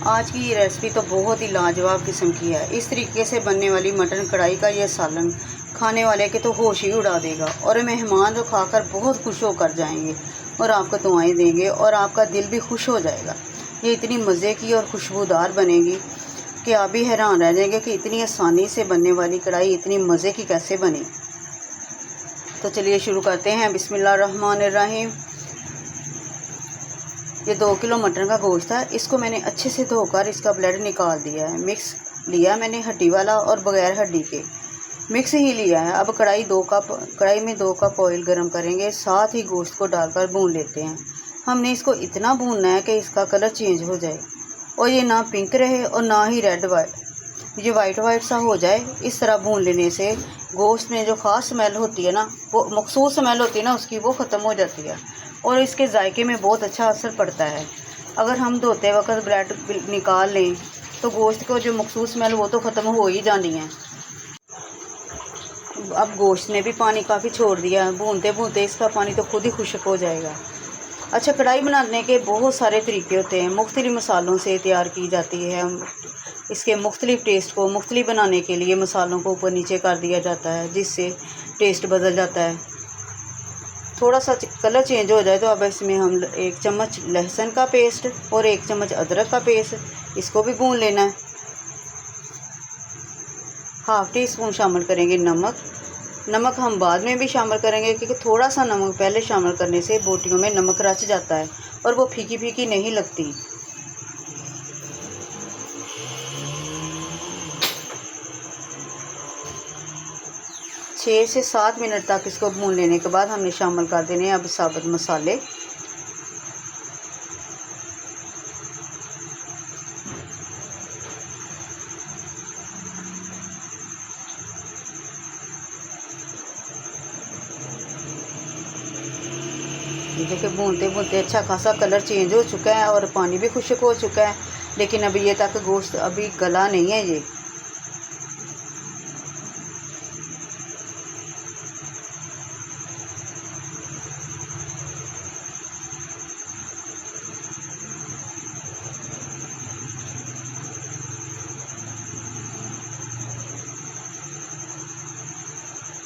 आज की ये रेसिपी तो बहुत ही लाजवाब किस्म की है। इस तरीके से बनने वाली मटन कढ़ाई का ये सालन खाने वाले के तो होश ही उड़ा देगा और मेहमान तो खाकर बहुत खुश होकर जाएंगे और आपको दुआएं देंगे और आपका दिल भी खुश हो जाएगा। ये इतनी मज़े की और खुशबूदार बनेगी कि आप भी हैरान रह जाएंगे कि इतनी आसानी से बनने वाली कढ़ाई इतनी मज़े की कैसे बनी। तो चलिए शुरू करते हैं। बिस्मिल्लाहिर्रहमानिर्रहीम। ये 2 किलो मटन का गोश्त है। इसको मैंने अच्छे से धोकर इसका ब्लड निकाल दिया है। मिक्स लिया मैंने हड्डी वाला और बगैर हड्डी के, मिक्स ही लिया है। अब कढ़ाई में 2 कप ऑयल गरम करेंगे, साथ ही गोश्त को डालकर भून लेते हैं। हमने इसको इतना भूनना है कि इसका कलर चेंज हो जाए और ये ना पिंक रहे और ना ही रेड वाइट, ये वाइट सा हो जाए। इस तरह भून लेने से गोश्त में जो ख़ास स्मेल होती है ना, वो मखसूस स्मेल होती है ना उसकी, वो ख़त्म हो जाती है और इसके जायके में बहुत अच्छा असर पड़ता है। अगर हम धोते वक्त ब्लड निकाल लें तो गोश्त को जो मखसूस स्मेल वो तो ख़त्म हो ही जानी है। अब गोश्त ने भी पानी काफ़ी छोड़ दिया है। भूनते भूनते इसका पानी तो खुद ही खुश्क हो जाएगा। अच्छा, कढ़ाई बनाने के बहुत सारे तरीके होते हैं। मुख्तलिफ़ मसालों से तैयार की जाती है। इसके मुख्तलिफ़ टेस्ट को मुख्तलिफ बनाने के लिए मसालों को ऊपर नीचे कर दिया जाता है, जिससे टेस्ट बदल जाता है। थोड़ा सा कलर चेंज हो जाए तो अब इसमें हम 1 चम्मच लहसुन का पेस्ट और 1 चम्मच अदरक का पेस्ट, इसको भी भून लेना है। हाफ़ टी स्पून शामिल करेंगे नमक हम बाद में भी शामिल करेंगे, क्योंकि थोड़ा सा नमक पहले शामिल करने से बोटियों में नमक रच जाता है और वो फीकी फीकी नहीं लगती। छः से 7 मिनट तक इसको भून लेने के बाद हमने शामिल कर देने हैं अब साबुत मसाले। देखिए भूनते भूनते अच्छा खासा कलर चेंज हो चुका है और पानी भी खुश्क हो चुका है, लेकिन अभी ये तक गोश्त अभी गला नहीं है। ये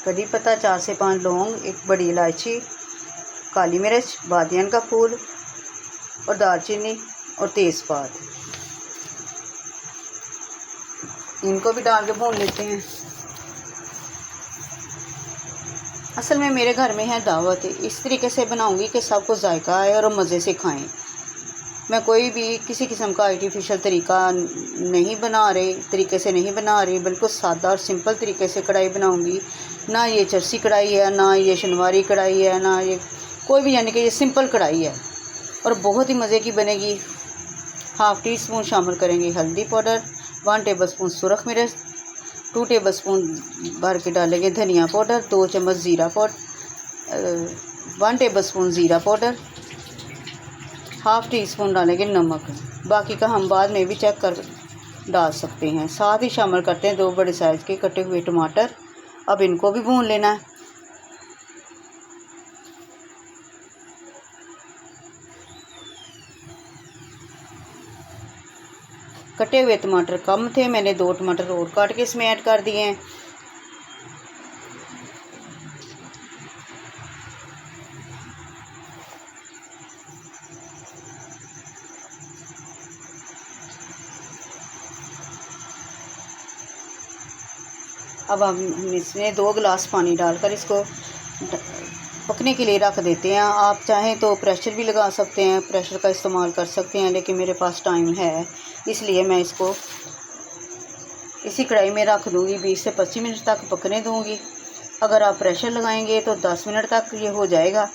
कड़ी पत्ता, 4 से 5 लौंग, 1 बड़ी इलायची, काली मिर्च, बादियान का फूल और दालचीनी और तेज़पात, इनको भी डाल के भून लेते हैं। असल में मेरे घर में है दावत, इस तरीके से बनाऊंगी कि सबको जायका आए और मज़े से खाएं। मैं कोई भी किसी किस्म का आर्टिफिशियल तरीके से नहीं बना रही, बिल्कुल सादा और सिंपल तरीके से कढ़ाई बनाऊंगी। ना ये चरसी कढ़ाई है, ना ये शनवारी कढ़ाई है, ना ये कोई भी, यानी कि ये सिंपल कढ़ाई है और बहुत ही मज़े की बनेगी। हाफ़ टी स्पून शामिल करेंगे हल्दी पाउडर, 1 टेबलस्पून सुरख मिर्च, 2 टेबलस्पून भर के डालेंगे धनिया पाउडर, 2 चम्मच ज़ीरा पाउडर, 1 टेबलस्पून ज़ीरा पाउडर, हाफ़ टी स्पून डालेंगे नमक। बाकी का हम बाद में भी चेक कर डाल सकते हैं। साथ ही शामिल करते हैं 2 बड़े साइज़ के कटे हुए टमाटर। अब इनको भी भून लेना है। कटे हुए टमाटर कम थे, मैंने 2 टमाटर और काट के इसमें ऐड कर दिए हैं। अब हम इसमें 2 गिलास पानी डालकर इसको पकने के लिए रख देते हैं। आप चाहें तो प्रेशर भी लगा सकते हैं, प्रेशर का इस्तेमाल कर सकते हैं, लेकिन मेरे पास टाइम है इसलिए मैं इसको इसी कढ़ाई में रख दूँगी। 20 से 25 मिनट तक पकने दूँगी। अगर आप प्रेशर लगाएंगे तो 10 मिनट तक ये हो जाएगा।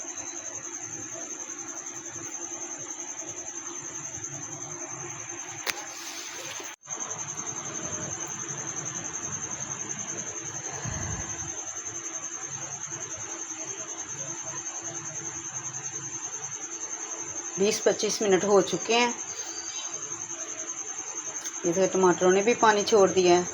बीस 25 मिनट हो चुके हैं। इधर टमाटरों ने भी पानी छोड़ दिया है।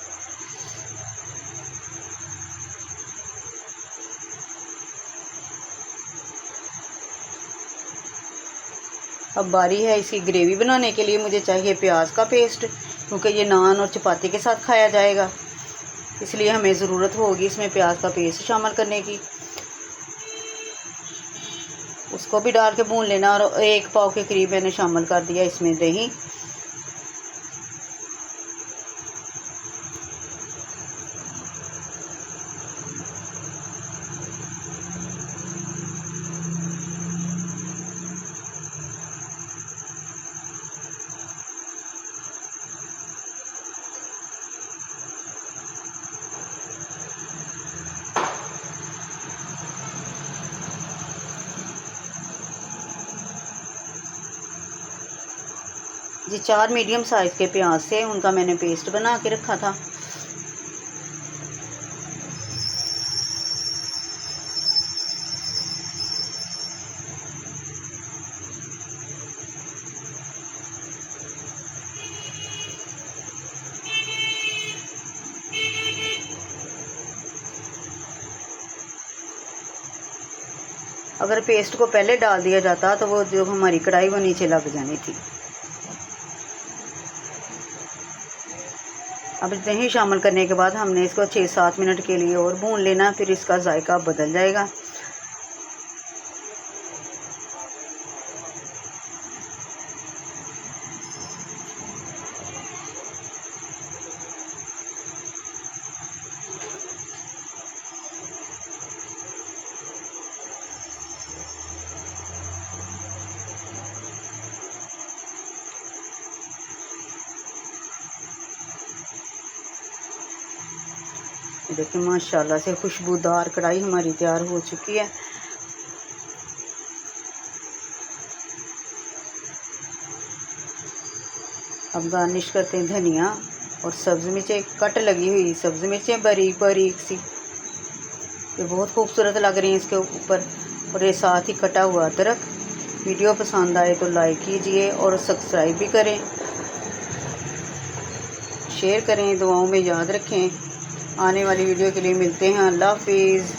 अब बारी है इसकी ग्रेवी बनाने के लिए। मुझे चाहिए प्याज का पेस्ट, क्योंकि ये नान और चपाती के साथ खाया जाएगा, इसलिए हमें ज़रूरत होगी इसमें प्याज का पेस्ट शामिल करने की। उसको भी डाल के भून लेना। और 1 पाव के करीब मैंने शामिल कर दिया इसमें दही। ये 4 मीडियम साइज़ के प्याज थे, उनका मैंने पेस्ट बना के रखा था। अगर पेस्ट को पहले डाल दिया जाता तो वो जो हमारी कढ़ाई वो नीचे लग जानी थी। अब दही शामिल करने के बाद हमने इसको 6-7 मिनट के लिए और भून लेना, फिर इसका जायका बदल जाएगा। देखिए माशाल्लाह से खुशबूदार कढ़ाई हमारी तैयार हो चुकी है। अब गार्निश करते हैं धनिया और सब्ज़ मिर्चें, कट लगी हुई सब्ज़ मिर्चें बारीक बारीक सी, ये बहुत खूबसूरत लग रही हैं इसके ऊपर। और ये साथ ही कटा हुआ अदरक। वीडियो पसंद आए तो लाइक कीजिए और सब्सक्राइब भी करें, शेयर करें, दुआओं में याद रखें। आने वाली वीडियो के लिए मिलते हैं। अल्लाह हाफिज़।